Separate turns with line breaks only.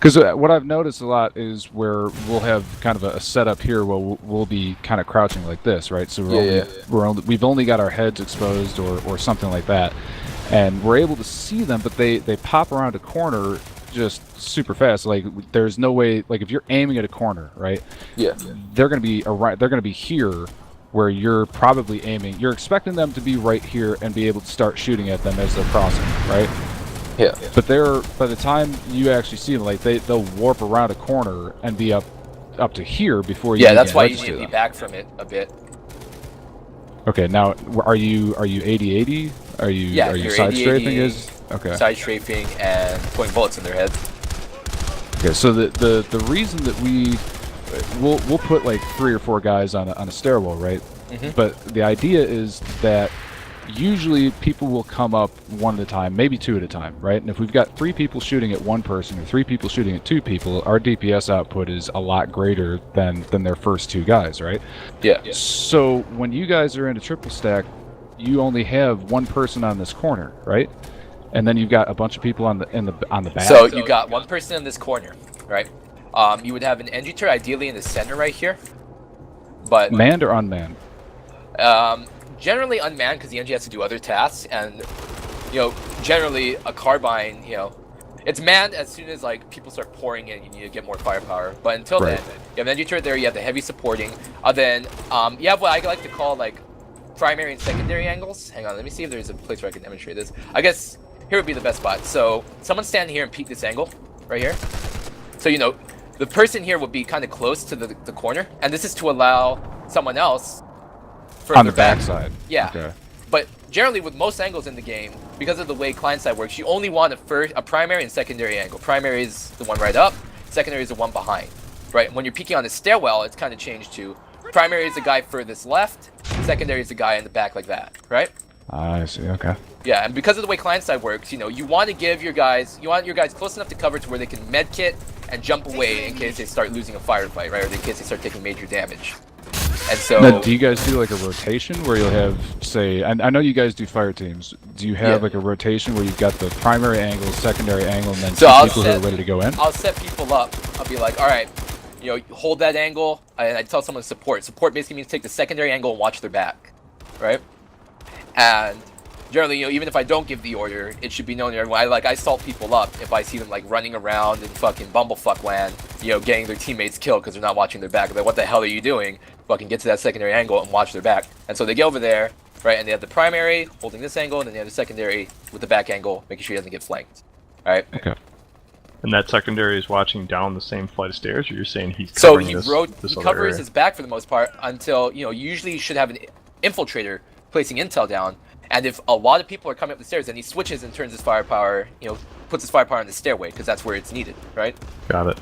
Because what I've noticed a lot is where we'll have kind of a setup here where we'll be kind of crouching like this, right? So we've only got our heads exposed or something like that, and we're able to see them, but they pop around a corner just super fast. Like there's no way. Like if you're aiming at a corner, right?
Yeah.
They're gonna be around. They're gonna be here, where you're probably aiming. You're expecting them to be right here and be able to start shooting at them as they're crossing, right?
Yeah.
But by the time you actually see them, like they'll warp around a corner and be up to here before you.
Yeah, that's why you need to be back from it a bit.
Okay, now are you 80-80? Are you side strafing? Okay.
Side strafing and putting bullets in their heads.
Okay, so the reason that we'll put like 3 or 4 guys on a stairwell, right?
Mm-hmm.
But the idea is that usually people will come up one at a time, maybe 2 at a time, right? And if we've got 3 people shooting at one person or 3 people shooting at 2 people, our DPS output is a lot greater than their first 2 guys, right?
Yeah.
So when you guys are in a triple stack, you only have 1 person on this corner, right? And then you've got a bunch of people on the back.
So you got 1 person in this corner, right? You would have an entry turret ideally in the center right here. But
manned or unmanned?
Generally unmanned because the NG has to do other tasks, and generally a carbine, it's manned as soon as like people start pouring in. You need to get more firepower, but until then, you have an NG turret there. You have the heavy supporting. Then you have what I like to call like primary and secondary angles. Hang on, let me see if there's a place where I can demonstrate this. I guess here would be the best spot. So someone stand here and peek this angle right here. So the person here would be kind of close to the corner, and this is to allow someone else
on the backside.
Yeah.
Okay.
But generally, with most angles in the game, because of the way client side works, you only want a primary and secondary angle. Primary is the one right up. Secondary is the one behind. Right. When you're peeking on the stairwell, it's kind of changed to primary is the guy furthest left. Secondary is the guy in the back like that. Right.
I see. Okay.
Yeah, and because of the way client side works, you want to give your guys close enough to cover to where they can medkit and jump away in case they start losing a firefight, right, or in case they start taking major damage. And so,
now, do you guys do like a rotation where you'll have, say, and I know you guys do fire teams. Do you have like a rotation where you've got the primary angle, secondary angle, and then 2 people who are ready to go in?
I'll set people up. I'll be like, all right, hold that angle, and I tell someone to support. Support basically means take the secondary angle and watch their back, right? And generally, even if I don't give the order, it should be known to everyone. I salt people up if I see them like running around in fucking bumblefuck land, getting their teammates killed because they're not watching their back. I'm like, what the hell are you doing? Fucking get to that secondary angle and watch their back. And so they get over there, right? And they have the primary holding this angle, and then they have the secondary with the back angle, making sure he doesn't get flanked. All right.
Okay.
And that secondary is watching down the same flight of stairs, or you're saying he's covering
he
this
covers his back for the most part until usually you should have an infiltrator placing intel down. And if a lot of people are coming up the stairs, then he switches and turns his firepower, puts his firepower on the stairway because that's where it's needed, right?
Got it.